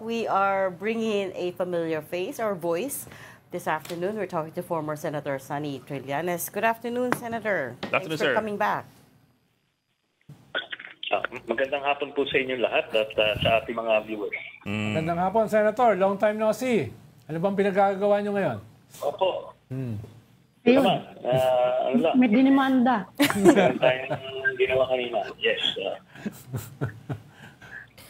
we are bringing in a familiar face or voice. This afternoon, we're talking to former Senator Sonny Trillanes. Good afternoon, Senator. Thanks for coming back. Magandang hapon po sa inyo lahat at sa ating mga viewers. Magandang hapon, Senator. Long time no see. Ano bang pinagagawa nyo ngayon? Opo. Ayun. Ano lang? May dinimanda. Meron tayong ginawa kanina. Yes.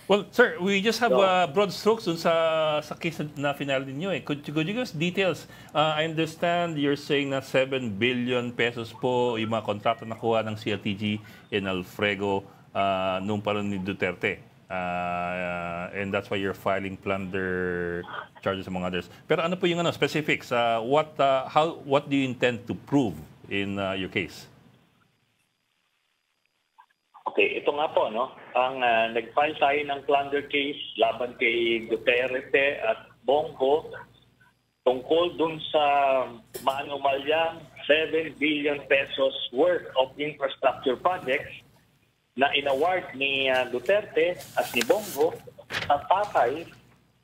Well, sir, we just have broad strokes dun sa case na final ninyo. Could you give us details? I understand you're saying na 7 billion pesos po yung mga kontrata na kuha ng CLTG in Alfrego nung panahon ni Duterte. And that's why you're filing plunder charges among others. Pero ano po yung specifics? What do you intend to prove in your case? Okay, ito nga po, no? Ang nag-file tayo ng plunder case laban kay Duterte at Bongo tungkol dun sa maanumalyang 7 billion pesos worth of infrastructure projects na inaward ni Duterte at ni Bongo sa tatay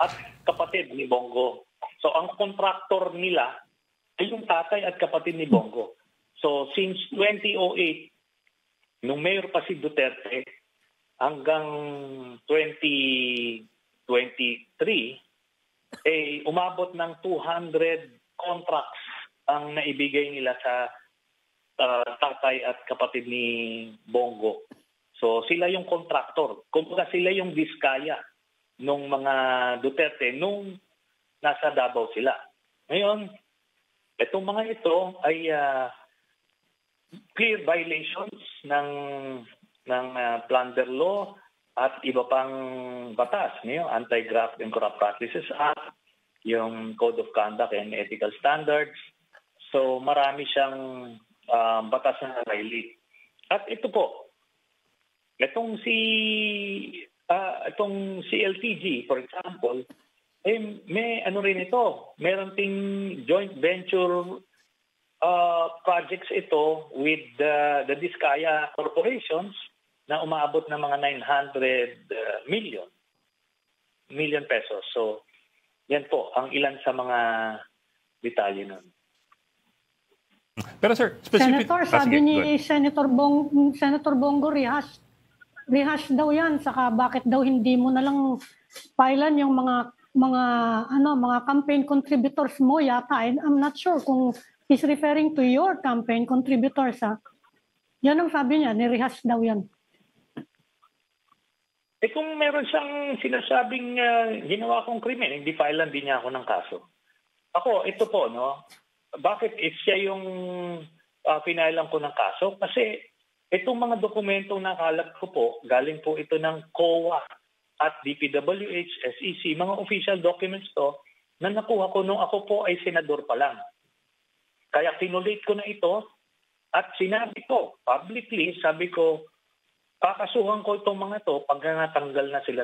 at kapatid ni Bongo. So ang contractor nila ay yung tatay at kapatid ni Bongo. So since 2008, nung mayor pa si Duterte, hanggang 2023, umabot ng 200 contracts ang naibigay nila sa tatay at kapatid ni Bongo. So sila yung contractor. Kumbaga sila yung diskaya nung mga Duterte nung nasa Davao sila. Ngayon, itong mga ito ay clear violations ng plunder law at iba pang batas, yung Anti-Graft and Corrupt Practices Act, yung Code of Conduct and Ethical Standards. So marami siyang batas na violate. At ito po, itong CLTG, for example, may ano rin ito, meron ting joint venture projects ito with the Diskaya corporations na umaabot ng mga 900 million pesos. So, yan po ang ilan sa mga detalye nun. Pero sir, specific... Senator, sabi ni Senator Bongo, rehash daw yan. Saka bakit daw hindi mo na lang filean yung mga campaign contributors mo yata. I'm not sure kung he's referring to your campaign contributors. Yan ang sabi niya, ni-rehash daw yan. Kung meron siyang sinasabing ginawa kong krimen, hindi filean din niya ako ng kaso. Ako, ito po, no? Bakit siya yung pinailan ko ng kaso? Kasi itong mga dokumentong nakalat ko po, galing po ito ng COA at DPWH, SEC, mga official documents to na nakuha ko nung ako po ay senador pa lang. Kaya kinulate ko na ito at sinabi ko publicly, sabi ko, kakasuhan ko itong mga to pag natanggal na sila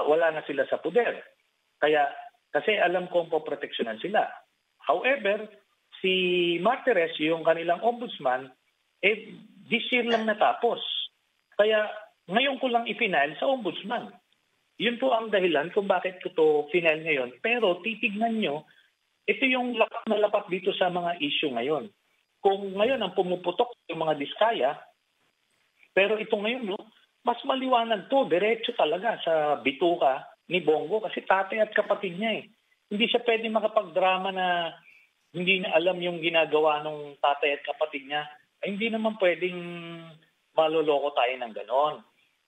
wala na sila sa poder. Kaya, kasi alam kong poproteksyonan sila. However, si Martires, yung kanilang ombudsman, this year lang natapos. Kaya, ngayon ko lang i-final sa ombudsman. Yun po ang dahilan kung bakit ko to final ngayon. Pero titignan nyo, ito yung lapat na lapat dito sa mga issue ngayon. Kung ngayon ang pumuputok yung mga diskaya, pero ito ngayon, no, mas maliwanag to, diretso talaga sa bituka ni Bongo kasi tatay at kapatid niya eh. Hindi siya pwede makapagdrama na hindi na alam yung ginagawa ng tatay at kapatid niya. Ay, hindi naman pwedeng maloloko tayo ng ganon.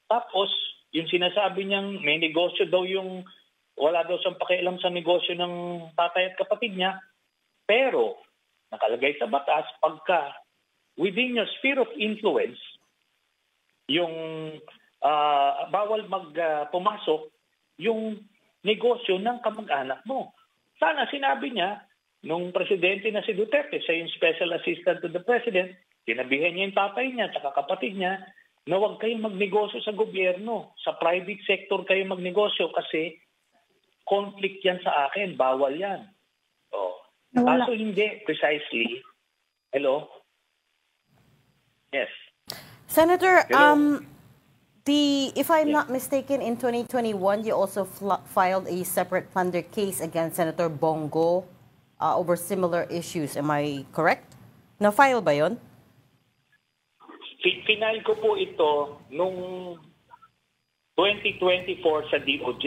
Tapos, yung sinasabi niyang may negosyo daw wala daw siyang pakialam sa negosyo ng tatay at kapatid niya. Pero, nakalagay sa batas, pagka within your sphere of influence, yung bawal pumasok yung negosyo ng kamag-anak mo. Sana sinabi niya, nung presidente na si Duterte, siya yung special assistant to the president, sinabihan niya yung tatay niya at kapatid niya na huwag kayong magnegosyo sa gobyerno. Sa private sector kayo magnegosyo kasi conflict yan sa akin, bawal yan. Kaso hindi, precisely. Hello? Yes. Senator, If I'm not mistaken, in 2021, you also filed a separate plunder case against Senator Bongo over similar issues. Am I correct? Na-file ba yun? Final ko po ito nung 2024 sa DOJ.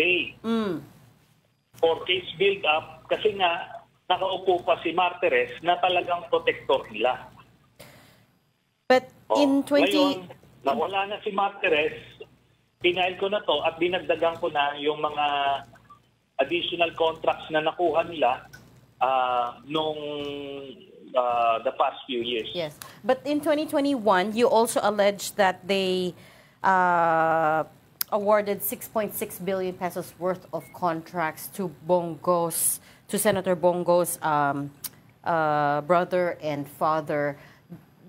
For case build-up, kasi nga nakaupo pa si Martires na talagang protector nila. But in 20... Ngayon, nawala na si Martires, pinail ko na to at dinagdagan ko na yung mga additional contracts na nakuha nila nung the past few years. Yes. But in 2021, you also alleged that they awarded 6.6 billion pesos worth of contracts to Senator Bongo's brother and father.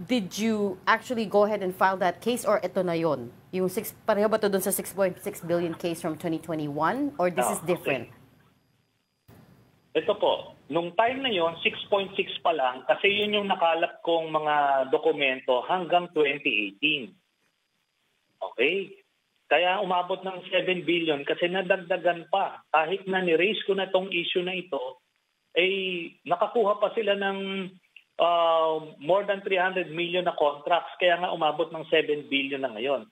Did you actually go ahead and file that case, or ito na yun? Yung pareho ba ito dun sa 6.6 billion case from 2021, or this is different? Okay. Ito po, nung time na yon 6.6 pa lang kasi yun yung nakalap kong mga dokumento hanggang 2018. Okay? Kaya umabot ng 7 billion kasi nadagdagan pa. Kahit na ni-raise ko na tong issue na ito, nakakuha pa sila ng more than 300 million na contracts, kaya nga umabot ng 7 billion na ngayon.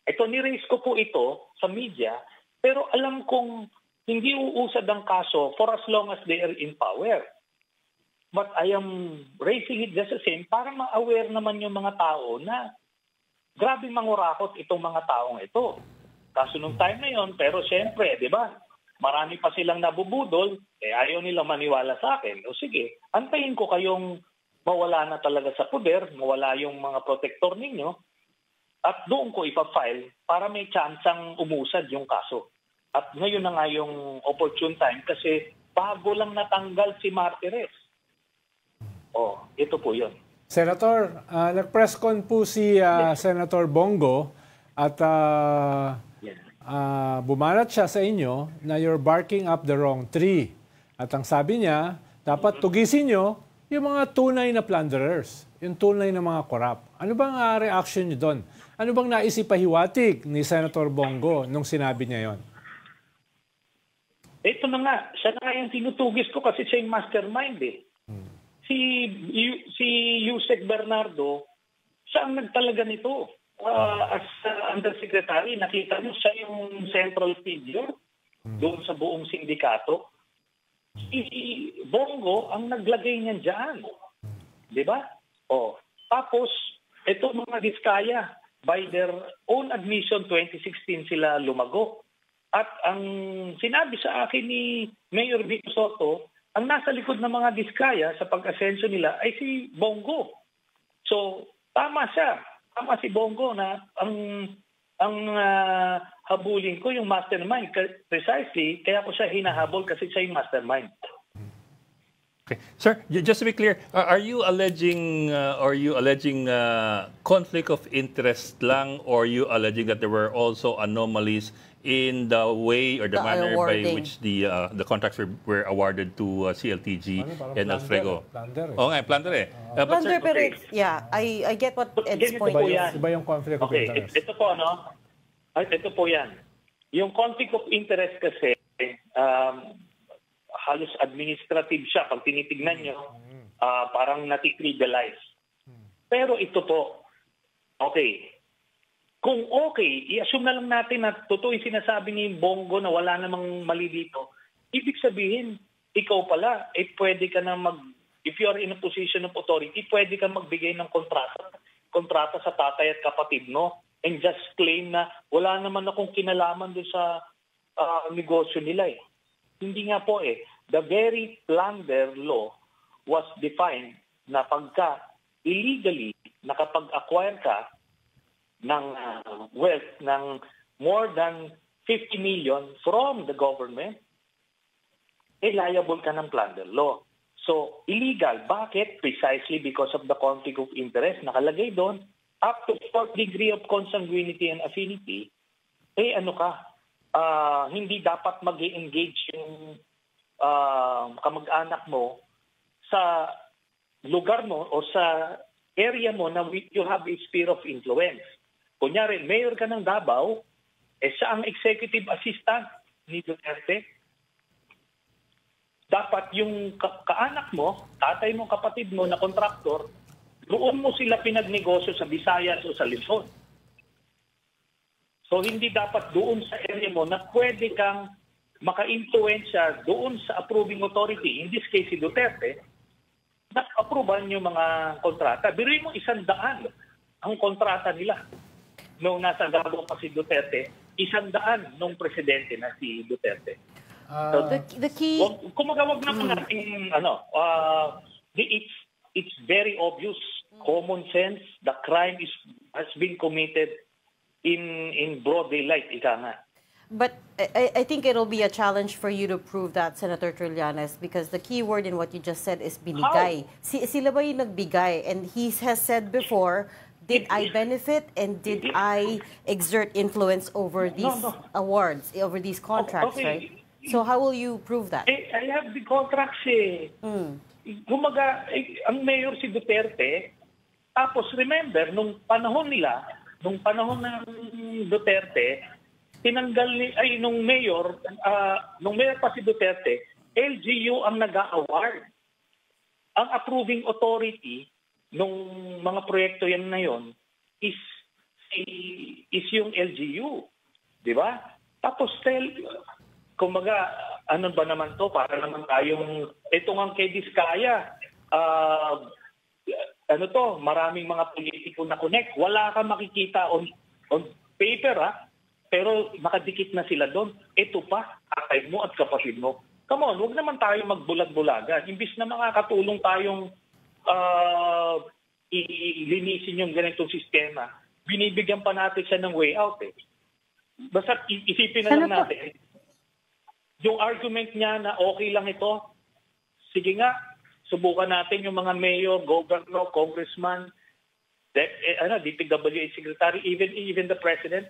Ito, ni-raise ko po ito sa media, pero alam kong hindi uusad ang kaso for as long as they are in power. But I am raising it just the same para ma-aware naman yung mga tao na grabe mangurakot itong mga taong ito. Kaso nung time na yon, pero siyempre, di ba, marami pa silang nabubudol, ayaw nila maniwala sa akin. O sige, antayin ko kayong mawala na talaga sa poder, mawala yung mga protector ninyo, at doon ko ipafile para may tsansang umusad yung kaso. At ngayon na nga yung opportune time kasi bago lang natanggal si Martires. Ito po yun. Senator, nag-press con po si Senator Bongo at bumanat siya sa inyo na you're barking up the wrong tree. At ang sabi niya, dapat tugisin nyo yung mga tunay na plunderers, yung tunay na mga korap. Ano bang reaction niyo doon? Ano bang naisipahiwatig ni Senator Bongo nung sinabi niya yon? Ito na nga, siya na nga yung tinutugis ko kasi siya yung mastermind eh. Si Yusek Bernardo, siya ang nagtalaga nito. As undersecretary, nakita mo siya yung central figure doon sa buong sindikato. Si Bongo ang naglagay niyan dyan. Di ba? Tapos, ito mga diskaya, by their own admission, 2016 sila lumago. At ang sinabi sa akin ni Mayor Vico Soto, ang nasa likod ng mga diskaya sa pag-asenso nila ay si Bongo. So, tama siya. Tama si Bongo na ang habulin ko yung mastermind. Precisely, kaya ko siya hinahabol kasi siya yung mastermind. Okay. Sir, just to be clear, are you alleging conflict of interest lang, or are you alleging that there were also anomalies in the way or the manner by which the contracts were awarded to CLTG and Alfrego? Plunder. Plunder eh. Plunder, pero I get what Ed's point is. Iba yung conflict of interest. Ito po, ito po yan. Yung conflict of interest kasi, halos administrative siya. Pag tinitignan nyo, parang natitrivialize. Pero ito po, okay. Kung okay, i-assume na lang natin na totoo yung sinasabi ni Bongo na wala namang mali dito. Ibig sabihin, ikaw pala, pwede ka na if you are in a position of authority, pwede ka magbigay ng kontrata sa tatay at kapatid mo and just claim na wala naman akong kinalaman doon sa negosyo nila eh. Hindi nga po eh. The very plunder law was defined na pagka illegally nakapag-acquire ka ng wealth ng more than 50 million from the government, liable ka ng plunder law. So, illegal. Bakit? Precisely because of the conflict of interest. Nakalagay doon, up to 4th degree of consanguinity and affinity, hindi dapat mag-engage yung kamag-anak mo sa lugar mo o sa area mo na you have a sphere of influence. Kunyari, mayor ka ng Davao, siya ang executive assistant ni Duterte. Dapat yung kaanak mo, tatay mo, kapatid mo na kontraktor, doon mo sila pinagnegosyo sa Visayas o sa Luzon. So hindi dapat doon sa area mo na pwede kang maka-influensya doon sa approving authority, in this case si Duterte, na approvean yung mga kontrata. Biruin mo 100 ang kontrata nila. Nung nasa Davao pa si Duterte, 100 nung presidente na si Duterte. So, The key... Kumaga wag naman natin, it's very obvious, common sense, the crime has been committed in broad daylight, ika nga. But I think it'll be a challenge for you to prove that, Senator Trillanes, because the key word in what you just said is binigay. Sila ba yung nagbigay? And he has said before, did I benefit and did I exert influence over these awards, over these contracts, right? So how will you prove that? I have the contracts Kumaga, ang mayor si Duterte, tapos remember, nung panahon ng Duterte, nung mayor pa si Duterte, LGU ang nag-award. Ang approving authority nung mga proyekto yan na yon is yung LGU. Di ba? Tapos kumaga, ano ba naman to? Para naman tayong, ito nga kay Diskaya, maraming mga politiko na connect. Wala kang makikita on paper, pero nakadikit na sila doon. Ito pa, tatay mo at kapatid mo. Come on, huwag naman tayo magbulag-bulagan. Imbis na makakatulong tayong ilinisin yung ganitong sistema, binibigyan pa natin siya ng way out. Basta isipin na lang natin, yung argument niya na okay lang ito, sige nga, subukan natin yung mga mayor, governor, congressman, DPWH secretary, even the president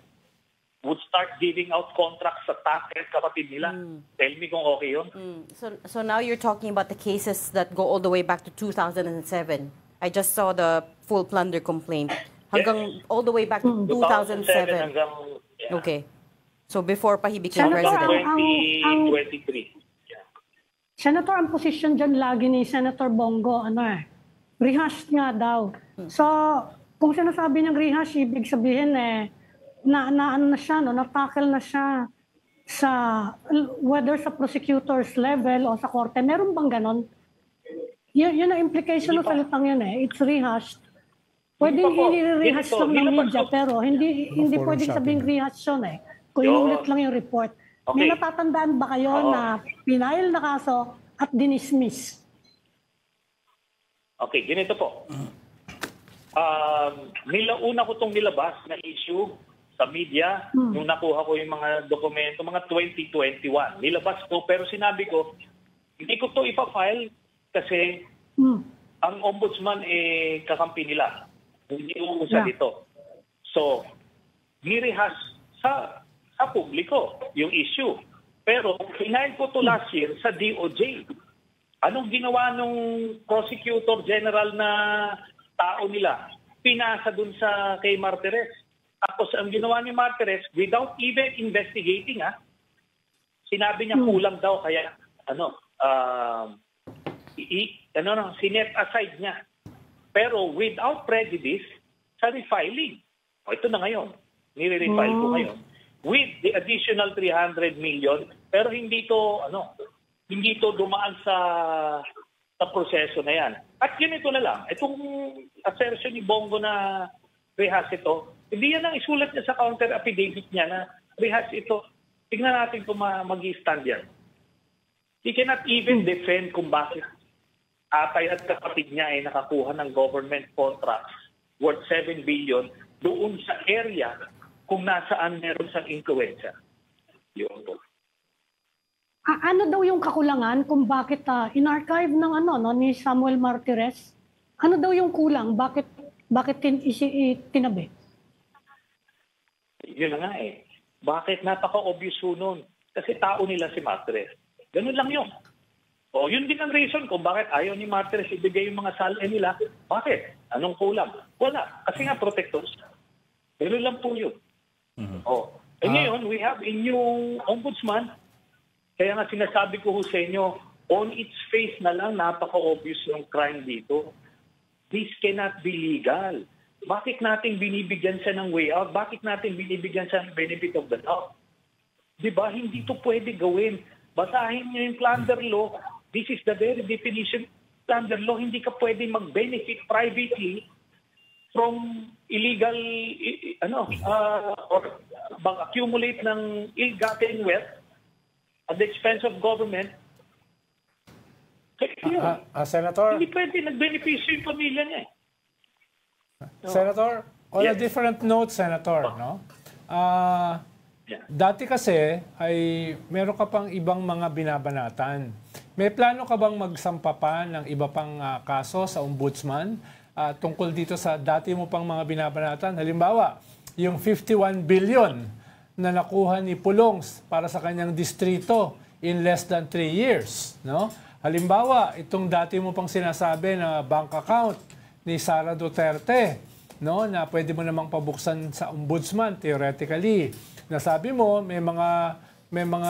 would start giving out contracts sa taxes kapatid nila. Tell me kung okay yun. So now you're talking about the cases that go all the way back to 2007. I just saw the full plunder complaint. Hanggang all the way back to 2007. Hanggang, Okay. So before pa he became Senator, president. 2023. Senator, ang posisyon dyan lagi ni Senator Bongo, rehash nga daw. So, kung sinasabi niyang rehash, ibig sabihin na-tackle na siya sa, whether sa prosecutor's level o sa korte. Meron bang ganon? Yun ang implication ng salitang yun It's rehashed. Pwedeng i-rehash lang ng media, pero hindi pwedeng sabing rehash yun Kung inulit lang yung report. Okay. May natatandaan ba kayo na pinail na kaso at dinismiss? Okay, ganito po. Una ko itong nilabas na issue sa media nung nakuha ko yung mga dokumento, mga 2021. Nilabas ko, pero sinabi ko, hindi ko ito ipafile kasi ang ombudsman kakampi nila. Hindi uusa dito. So, nirehas sa publiko yung issue. Pero finail ko to last year sa DOJ. Anong ginawa nung prosecutor general na tao nila? Pinasa dun sa kay Martires. Tapos ang ginawa ni Martires, without even investigating, sinabi niya kulang daw, kaya sinet aside niya. Pero without prejudice, sa refiling. Ito na ngayon. Nire-refile ko ngayon. With the additional 300 million, pero hindi to dumaan sa proseso na yan. At ganito na lang, itong assertion ni Bongo na rehas ito, hindi yan ang isulat niya sa counter affidavit niya na rehas ito. Tignan natin kung mag-i-stand yan. He cannot even defend kung bakit atay at kapatid niya ay nakakuha ng government contracts worth 7 billion doon sa area kung nasaan meron siyang influensya. Yun po. Ano daw yung kakulangan kung bakit in-archive ng ni Samuel Martires? Ano daw yung kulang? Bakit tinabi? Yun na nga Bakit napaka-obvious nun? Kasi tao nila si Martires. Ganun lang yun. O yun din ang reason kung bakit ayaw ni Martires ibigay yung mga salary nila. Bakit? Anong kulang? Wala. Kasi nga protectors. Gano'n lang po yun. Oh. Ngayon, we have a new ombudsman. Kaya nga sinasabi ko ho sa inyo, on its face na lang, napaka-obvious yung crime dito. This cannot be legal. Bakit natin binibigyan siya ng way out? Bakit natin binibigyan siya ng benefit of the doubt? Diba? Hindi to pwede gawin. Basahin niyo yung plunder law. This is the very definition of plunder law. Hindi ka pwede mag-benefit privately from illegal, or accumulate ng ill-gotten wealth at the expense of government. Senator? Hindi pwede nag-beneficio yung pamilya niya. Senator, on a different note, Senator, no? Dati kasi ay meron ka pang ibang mga binabanatan. May plano ka bang magsampa pa ng iba pang kaso sa ombudsman tungkol dito sa dati mo pang mga binabanatan? Halimbawa, yung 51 billion na nakuha ni Pulongs para sa kanyang distrito in less than 3 years, no? Halimbawa, itong dati mo pang sinasabi na bank account ni Sara Duterte, no, na pwede mo namang pabuksan sa ombudsman theoretically. Nasabi mo may mga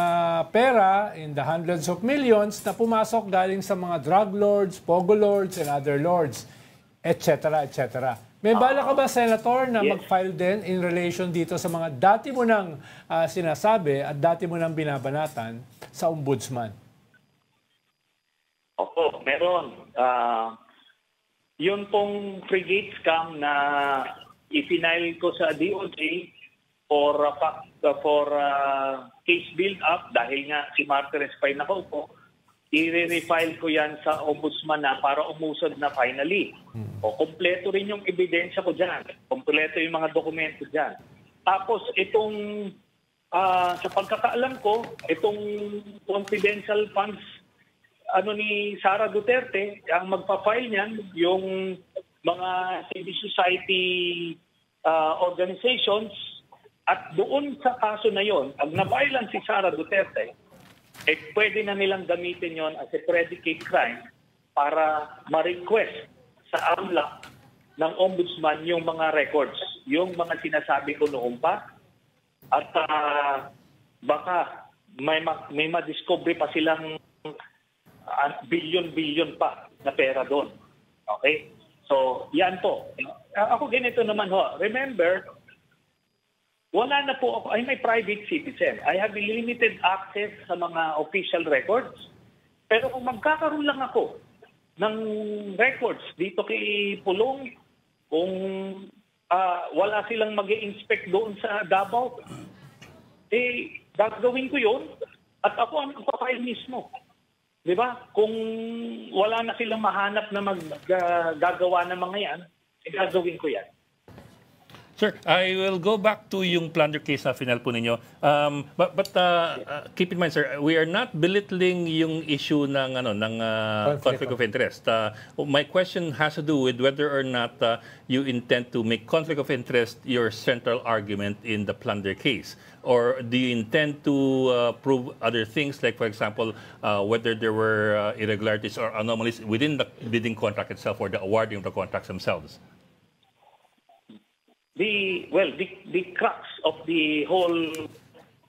pera in the hundreds of millions na pumasok galing sa mga drug lords, pogo lords, and other lords, etc., etc. May bala ka ba, Senator, na mag-file din in relation dito sa mga dati mo nang sinasabi at dati mo nang binabanatan sa ombudsman? Opo, meron. Yun pong frigate scam na ipinail ko sa DOJ for case build-up dahil nga si Martires pa nakaupo, i-refile ko yan sa ombudsman na para umusad na finally. O kompleto rin yung ebidensya ko dyan. Kompleto yung mga dokumento dyan. Tapos itong, sa pagkakaalam ko, itong confidential funds ni Sara Duterte, ang magpa-file niyan, yung mga civil society organizations, at doon sa kaso na yon, pag na-violence si Sara Duterte, pwede na nilang gamitin yon as a predicate crime para ma-request sa AMLAC ng ombudsman yung mga records, yung mga sinasabi ko noon pa, at baka may ma-discover pa silang billion pa na pera doon. Okay? So, yan po. Ako ganito naman ho. Remember, wala na po ako. I'm a private citizen. I have limited access sa mga official records. Pero kung magkakaroon lang ako ng records dito kay Pulong, kung wala silang mag-i-inspect doon sa Davao, gagawin ko yun at ako ang magpapile mismo. Di ba? Kung wala na silang mahanap na maggagawa ng mga yan, gagawin ko yan. Sir, I will go back to yung plunder case na final po ninyo. But keep in mind, sir, we are not belittling yung issue ng conflict of interest. My question has to do with whether or not you intend to make conflict of interest your central argument in the plunder case. Or do you intend to prove other things, like, for example, whether there were irregularities or anomalies within the bidding contract itself or the awarding of the contracts themselves? The crux of the whole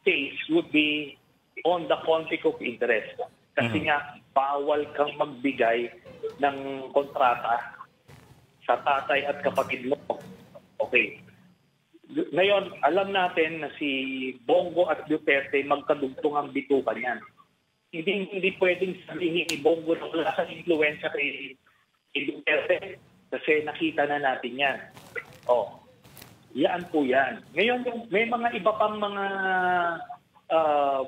case would be on the conflict of interest. Kasi nga, bawal kang magbigay ng kontrata sa tatay at kapatid mo. Okay. Ngayon, alam natin na si Bongo at Duterte magkadugtong ang bitukan yan. Hindi pwedeng sabihin ni Bongo na wala sa influensya kay Duterte kasi nakita na natin yan. Yan po yan. Ngayon, may mga iba pang mga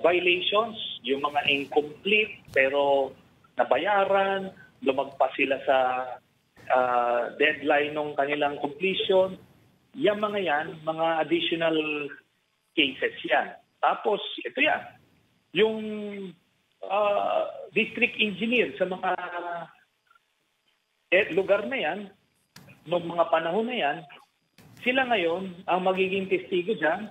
violations, yung mga incomplete pero nabayaran, lumagpas sila sa deadline ng kanilang completion. Yung mga yan, mga additional cases yan. Tapos, ito yan. Yung district engineer sa mga lugar na yan, noong mga panahon na yan, sila ngayon ang magiging testigo dyan.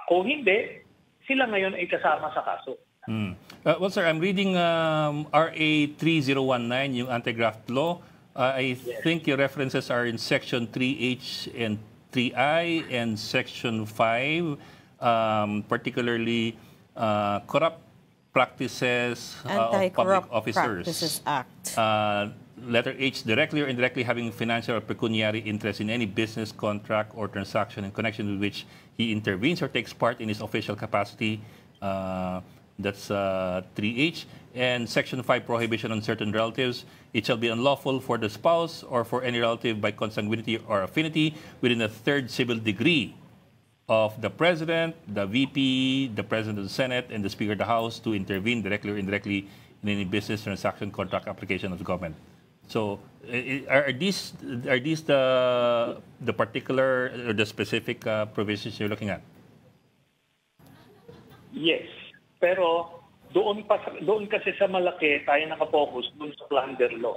Kung hindi, sila ngayon ay kasama sa kaso. Well, sir, I'm reading RA 3019, yung anti-graft law. I think your references are in Section 3H and 3I and Section 5, particularly corrupt practices of public Anti-Corrupt officers. Practices Act. Letter H, directly or indirectly having financial or pecuniary interest in any business, contract, or transaction in connection with which he intervenes or takes part in his official capacity. That's 3H. And Section 5, prohibition on certain relatives. It shall be unlawful for the spouse or for any relative by consanguinity or affinity within the third civil degree of the President, the VP, the President of the Senate, and the Speaker of the House to intervene directly or indirectly in any business, transaction, contract, application of the government. So, are these the particular or the specific provisions you're looking at? Yes. Pero doon kasi sa malaki tayo nakapokus doon sa plunder law.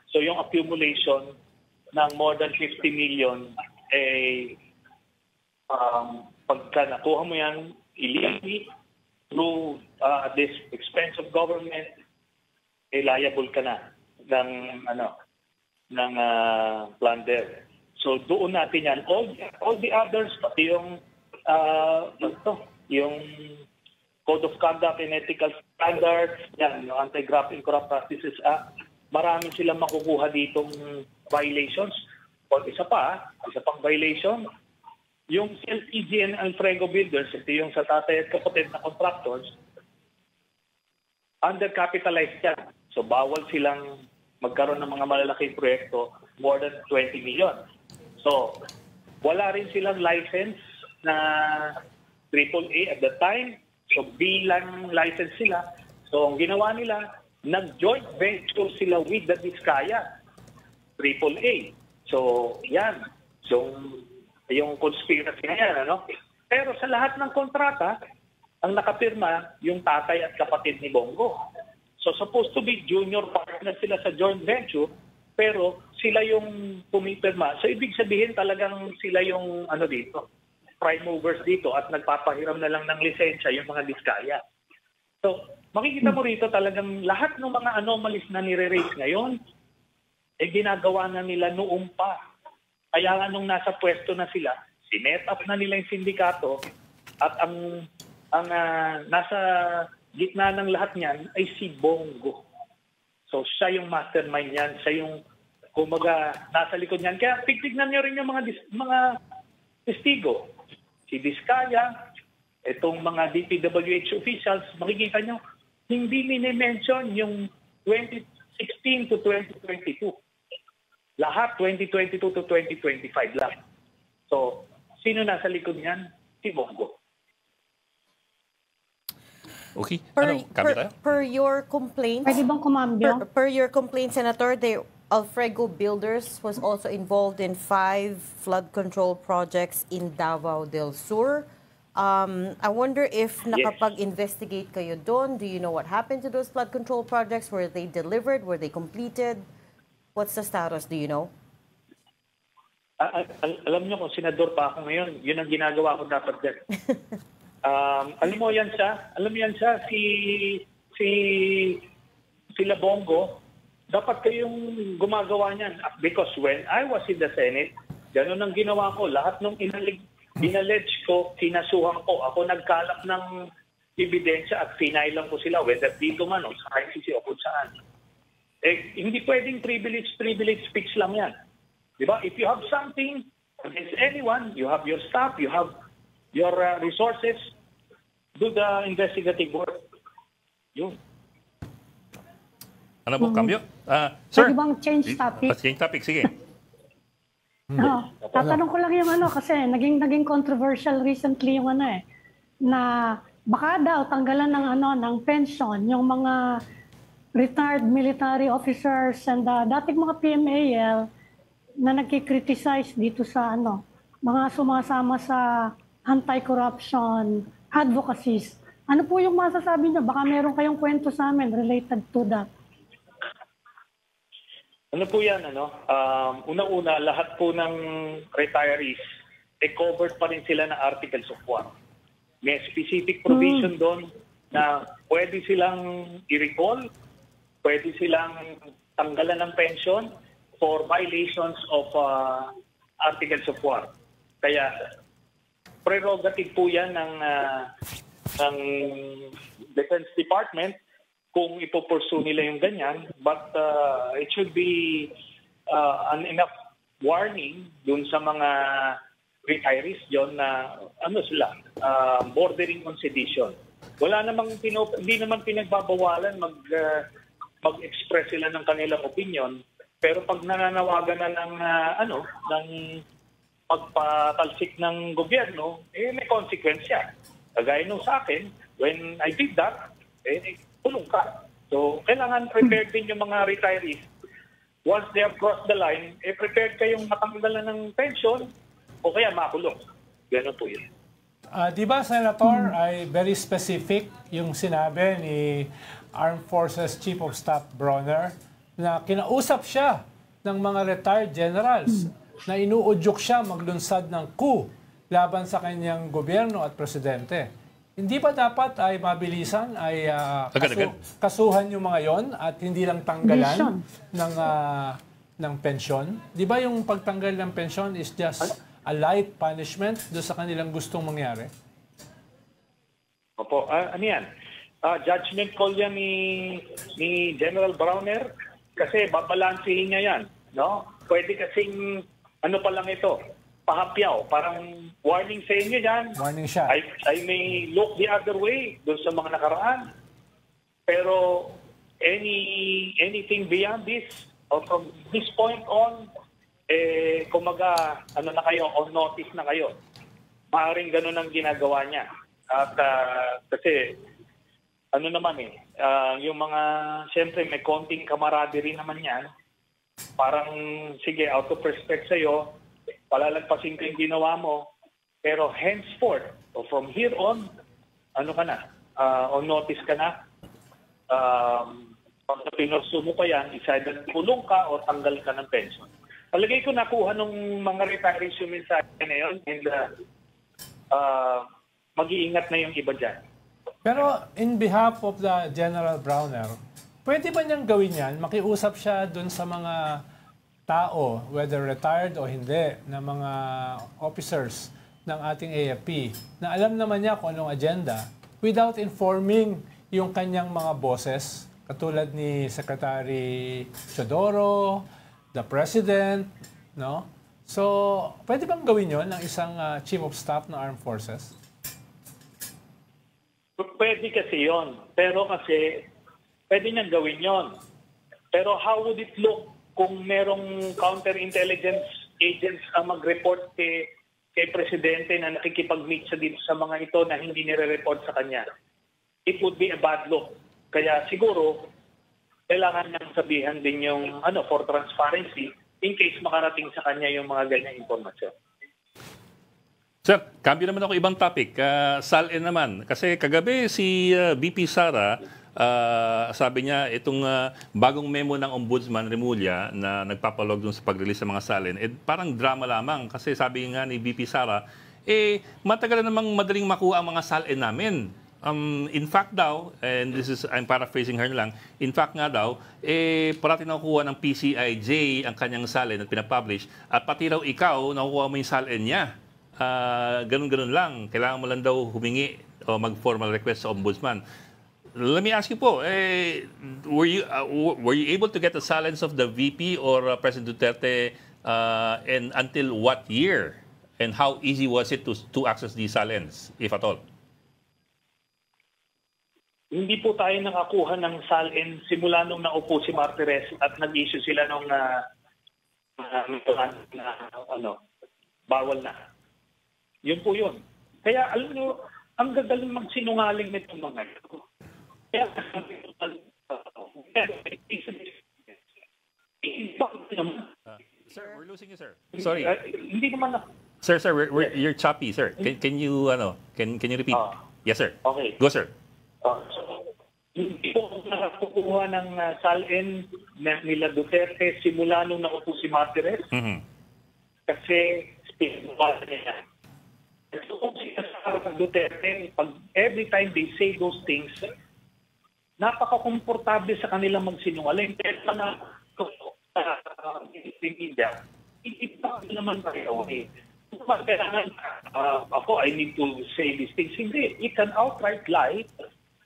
So yung accumulation ng more than 50 million pagka nakuha mo yan illegally through this expense of government, liable ka na ng plunder. So doon natin yan. All the others, pati yung yung Code of Conduct and Ethical Standards, yan, yung Anti-Graft and Corrupt Practices Act, marami silang makukuha ditong violations. O isa pang violation, yung LPG and Alfrego Builders, ito yung sa tatay at kapatid na contractors, undercapitalized yan. So bawal silang magkaroon ng mga malalaking proyekto more than 20 million. So wala rin silang license na AAA at the time. So bilang license sila. So ang ginawa nila, nag-joint venture sila with the Vizcaya, AAA. So yan. So yung conspiracy na yan, ano? Pero sa lahat ng kontrata, ang nakapirma yung tatay at kapatid ni Bongo. So supposed to be junior partner sila sa joint venture, pero sila yung pumipirma. So ibig sabihin talagang sila yung dito, prime movers dito at nagpapahiram na lang ng lisensya yung mga Vizcaya. So makikita mo rito talagang lahat ng mga anomalies na nire-raise ngayon, ginagawa na nila noong pa. Kaya nga nung nasa pwesto na sila, sinet up na nila yung sindikato at ang nasa gitna ng lahat niyan ay si Bongo. So siya yung mastermind niyan, siya yung kumaga nasa likod niyan. Kaya tignan niyo rin yung mga testigo. Si Vizcaya, itong mga DPWH officials, makikita nyo, hindi mini-mention yung 2016 to 2022. Lahat 2022 to 2025 lang. So, sino nasa likod niyan? Si Bongo. Okay. Per your complaints, Pwede bang kumambyo? per your complaint, Senator, Alfrego Builders was also involved in 5 flood control projects in Davao del Sur. I wonder if nakapag-investigate kayo doon. Do you know what happened to those flood control projects? Were they delivered? Were they completed? What's the status? Do you know? Alam niyo kung senador pa ako ngayon, yun ang ginagawa ko dapat din. Alam mo yan siya, sila Bongo, dapat kayong gumagawa niyan. Because when I was in the Senate, ganun ang ginawa ko. Lahat ng inallege ko, sinasuhan ko. Ako nagkalap ng ebidensya at sinailang ko sila, whether dito man o sa ICC o kung saan. Hindi pwedeng privilege speech lang yan. Diba? If you have something against anyone, you have your staff, you have your resources, do the investigative work. Yun. Ano po, Cambio? Sir? Pwede bang change topic? Change topic, sige. Tatanong ko lang yung kasi naging controversial recently yung na baka daw tanggalan ng pension yung mga retired military officers and dating mga PMAL na nagki-criticize dito sa mga sumasama sa anti-corruption advocacies. Ano po yung masasabi niyo? Baka meron kayong kwento sa amin related to that. Ano po yan, Una-una, lahat po ng retirees, covered pa rin sila ng Articles of War. May specific provision doon na pwede silang i-recall, pwede silang tanggalan ng pension for violations of Articles of War. Kaya prerogative po yan ng Defense Department kung ipopursue nila yung ganyan. But it should be an enough warning dun sa mga retirees dyan na sila, bordering on sedition. Wala namang hindi naman pinagbabawalan mag-express sila ng kanilang opinion, pero pag nananawagan na ng pagpatalsik ng gobyerno, may consequence yan. Kagaya nung sa akin, when I did that, kulong ka. So, kailangan prepared din yung mga retirees. Once they have crossed the line, prepared kayong matanggalan ng pension o kaya makulong. Ganun po yun. Di ba, Senator, ay very specific yung sinabi ni Armed Forces Chief of Staff Bronner na kinausap siya ng mga retired generals na inuudyok siya maglunsad ng coup laban sa kanyang gobyerno at presidente. Hindi ba dapat ay mabilisan, ay kasuhan yung mga yon at hindi lang tanggalan ng pensyon? Di ba yung pagtanggal ng pensyon is just a light punishment doon sa kanilang gustong mangyari? Opo, ano yan? Judgment call yan ni General Browner kasi babalansihin niya yan. No? Pwede kasing ano pa lang ito, pahapyaw. Parang warning sa inyo yan. Warning siya. I may look the other way doon sa mga nakaraan. Pero anything beyond this, or from this point on, kumaga, na kayo, on notice na kayo. Maaaring ganun ang ginagawa niya. At kasi, yung mga, siyempre may konting camaraderie naman yan. Parang, sige, out of respect sa'yo, palalagpasin ko yung ginawa mo. Pero henceforth, or from here on, on notice ka na. Pag pinursu mo pa yan, either kulong ka o tanggal ka ng pension. Palagay ko nakuha ng mga retirees yung mensahe na yun and mag-iingat na yung iba dyan. Pero in behalf of the General Browner, pwede ba niyang gawin yan? Makiusap siya dun sa mga tao, whether retired o hindi, na mga officers ng ating AFP, na alam naman niya kung anong agenda, without informing yung kanyang mga bosses, katulad ni Secretary Chodoro, the President, no? So, pwede bang gawin yon ng isang Chief of Staff ng Armed Forces? Pwede kasi yon. Pero kasi, pwede niyang gawin yon. Pero how would it look kung merong counterintelligence agents ang mag-report kay Presidente na nakikipag-meet siya dito sa mga ito na hindi nire-report sa kanya? It would be a bad look. Kaya siguro, kailangan niyang sabihan din yung for transparency in case makarating sa kanya yung mga ganyang impormasyon. Sir, cambio naman ako ibang topic. SALN naman. Kasi kagabi si VP Sara, sabi niya itong bagong memo ng Ombudsman Remulla na nagpapalog dun sa pag-release ng mga SALN, parang drama lamang. Kasi sabi nga ni VP Sara, matagal na namang madaling makuha ang mga SALN namin. In fact daw, and I'm paraphrasing her lang, in fact nga daw, parati nakukuha ng PCIJ ang kanyang SALN at pinapublish, at pati raw ikaw, nakukuha mo yung SALN niya. Ganun-ganun lang. Kailangan mo lang daw humingi o mag-formal request sa Ombudsman. Let me ask you po, were you able to get the silence of the VP or President Duterte and until what year? And how easy was it to access the silence, if at all? Hindi po tayo nakakuha ng SALN simula nung naupo si Martires at nag-issue sila nung bawal na. Yun po yun. Kaya alam nyo, ang gagaling magsinungaling nito mga ito. Kaya, sir, we're losing you, sir. Sorry. Hindi naman na... Sir, you're choppy, sir. Can you repeat? Yes, sir. Okay. Go, sir. Hindi po nakakuha ng SALN nila Duterte simula nung naupo si Martires. Mm-hmm. Kasi spiritual niya. So kung sinasabi ng Duterte, every time they say those things, napaka-komportable sa kanila magsinungaling. Pero na India, hindi pa naman tayo. kailangan, ako, I need to say these things. Hindi, it's an outright lie.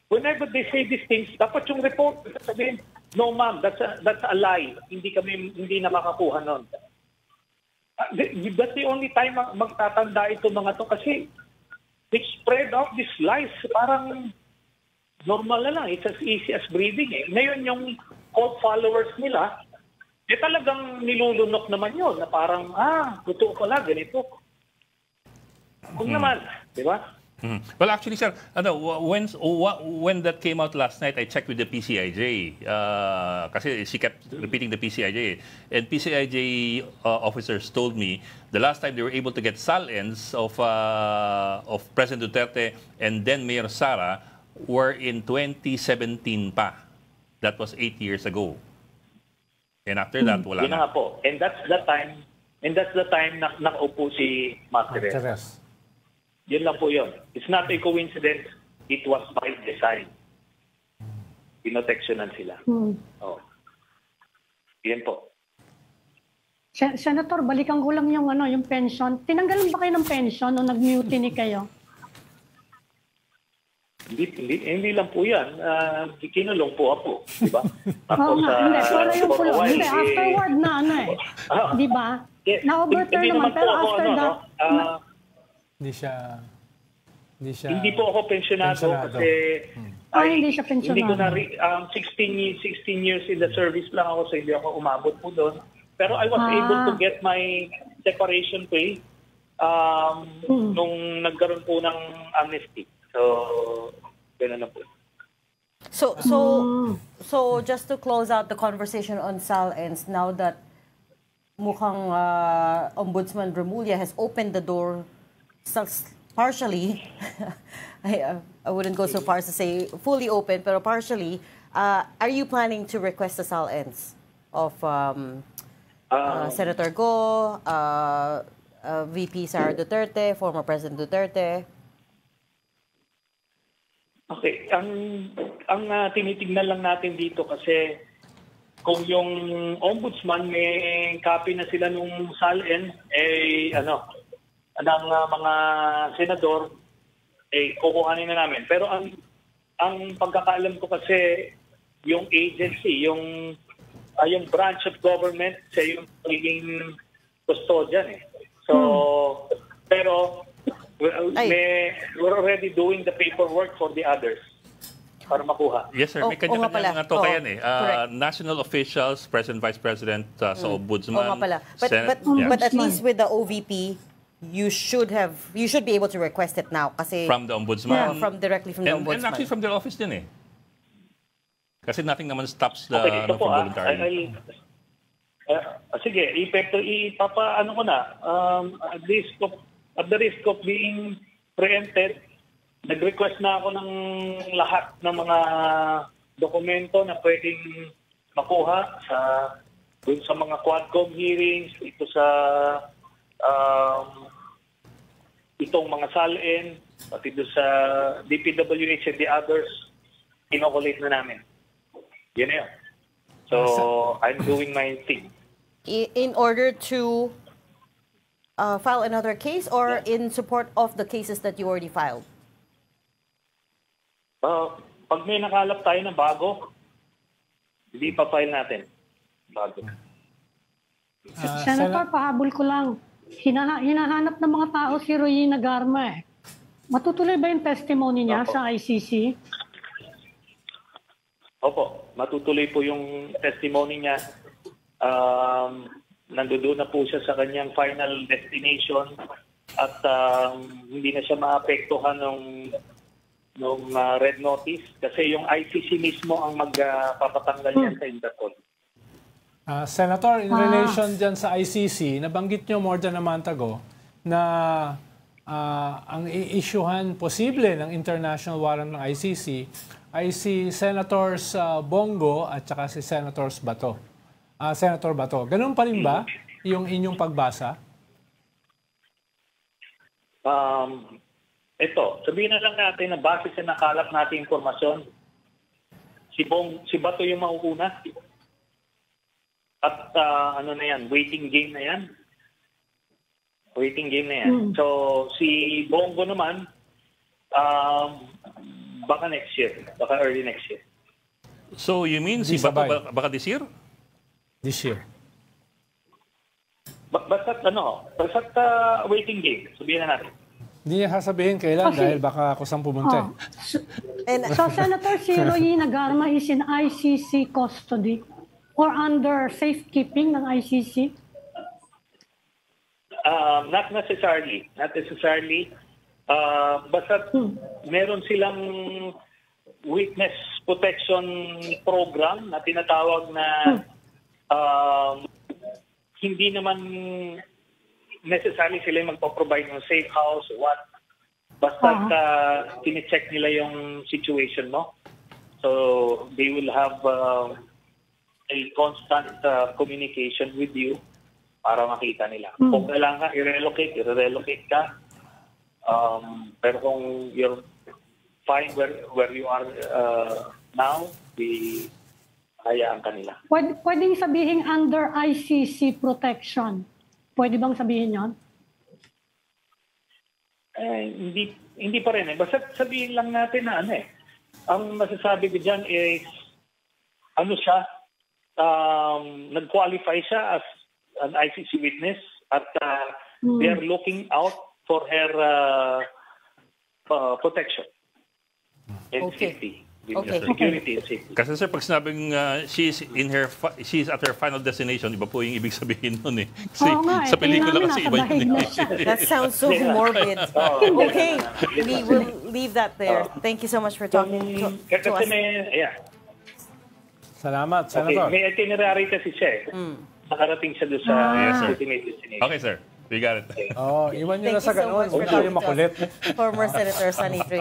Whenever they say these things, dapat yung report, sabihin, no ma'am, that's a lie. Hindi nakakakuha nun. That's the only time magtatanda ito mga to kasi they spread out these lies. Parang normal na lang. It's as easy as breathing. Ngayon yung cult followers nila, talagang nilulunok naman yun na parang, totoo pala, ganito. Kung naman, di ba? Well, actually, sir, when that came out last night, I checked with the PCIJ. Kasi she kept repeating the PCIJ. And PCIJ officers told me the last time they were able to get SALNs of President Duterte and then Mayor Sara were in 2017 pa. That was 8 years ago. And after that, wala Yun na nga po. And that's the time na nakaupo si Martires. Martires. Yun lang po yun. It's not a coincidence. It was by design. Pinoteksyonan sila. Oh. Yan po. Senator, balikan ko lang yung pension. Tinanggalan ba kayo ng pension nung nag-mutiny kayo? Hindi lang po yan. Kinulong po ako. Diba? Oo nga. Hindi, pero yung kulong. Hindi, afterward na Diba? Na-overturn naman. Pero after that... Hindi siya Hindi po ako pensionado kasi hindi siya pensionado. Hindi ko na 16 years in the service lang ako, so hindi ako umabot po doon. Pero I was able to get my separation pay nung nagkaroon po ng amnesty. So gano'n na po. So just to close out the conversation on SALNs, now that mukhang Ombudsman Remulla has opened the door partially, I wouldn't go so far as to say fully open, pero partially, are you planning to request the SALNs of Senator Go, VP Sara Duterte, former President Duterte? Okay, ang tinitingnan lang natin dito kasi kung yung ombudsman may copy na sila nung SALN, ng mga senador, kukuhanin na namin. Pero ang pagkakaalam ko kasi, yung agency, yung branch of government, siya yung magiging custodian. So, pero we're already doing the paperwork for the others para makuha. Yes, sir. May kanya-kanya mga tokayan national officials, President, Vice President sa Ombudsman. But at least with the OVP, you should be able to request it now kasi from the Ombudsman. Directly from the Ombudsman. And actually from their office din Kasi nothing naman stops the ito po, from voluntarily. Sige, ipapaano ko na, at the risk of being preempted, nag-request na ako ng lahat ng mga dokumento na pwedeng makuha dun sa mga Quadcom hearings, ito sa itong mga SALN, pati doon sa DPWH and the others, inoculate na namin. Yun na yun. So, I'm doing my thing. In order to file another case or in support of the cases that you already filed? Pag may nakalap tayo na bago, hindi pa file natin. Bago. Senator, pahabol ko lang. Hinahanap ng mga tao si Royina Garma Matutuloy ba yung testimony niya sa ICC? Opo, matutuloy po yung testimony niya. Nandoon na po siya sa kanyang final destination at hindi na siya maapektuhan ng red notice kasi yung ICC mismo ang magpapatanggal niyan sa Interpol. Senator, in relation dyan sa ICC, nabanggit nyo more than a month ago na ang i-issuehan posible ng international warrant ng ICC ay si Senators Bongo at saka si Senator Bato. Ganun pa rin ba yung inyong pagbasa? Sabihin na lang natin na base sa nakalap natin informasyon, si Bato yung mauuna. At waiting game na yan. Waiting game na yan. So, si Bongo naman, baka next year. Baka early next year. So you mean si Di Bato sabay. baka this year? This year. Basta't waiting game. Sabihin na natin. Hindi niya sasabihin kailan Kasi- dahil baka ako saan pumunta. Oh. So, Senator, si Roy Nagarma is in ICC custody or under safekeeping ng ICC? Not necessarily. Not necessarily. Basta meron silang witness protection program na tinatawag na hindi naman necessarily sila yung magpo-provide ng safe house or what. Basta tine-check nila yung situation mo. So they will have a constant communication with you para makita nila. Kung kailangan ka, i-relocate ka. Pero kung you're fine where you are now, hayaan ka nila. Pwedeng sabihin under ICC protection. Pwede bang sabihin yon? Hindi pa rin. Basta sabihin lang natin na ang masasabi ko dyan is siya, nag-qualify siya as an ICC witness at they are looking out for her protection and safety. Okay. Security and safety. Kasi sir, pag sinabing she's at her final destination, iba po yung ibig sabihin nun eh. Kasi Oo nga, sa pelikula tingnan kasi namin, iba nasa yun dahig eh. na siya. That sounds so morbid. Okay, we will leave that there. Thank you so much for talking to Kasi us. Salamat, Okay, Senator. may itinerary kasi siya Nakarating siya doon sa Yes, sir. ultimate destination. Okay, sir. We got it. Oh, iwan niyo na Thank sa you so ganun. much Huwag for tayo talking to us. makulit. Former Senator Sunny Trin.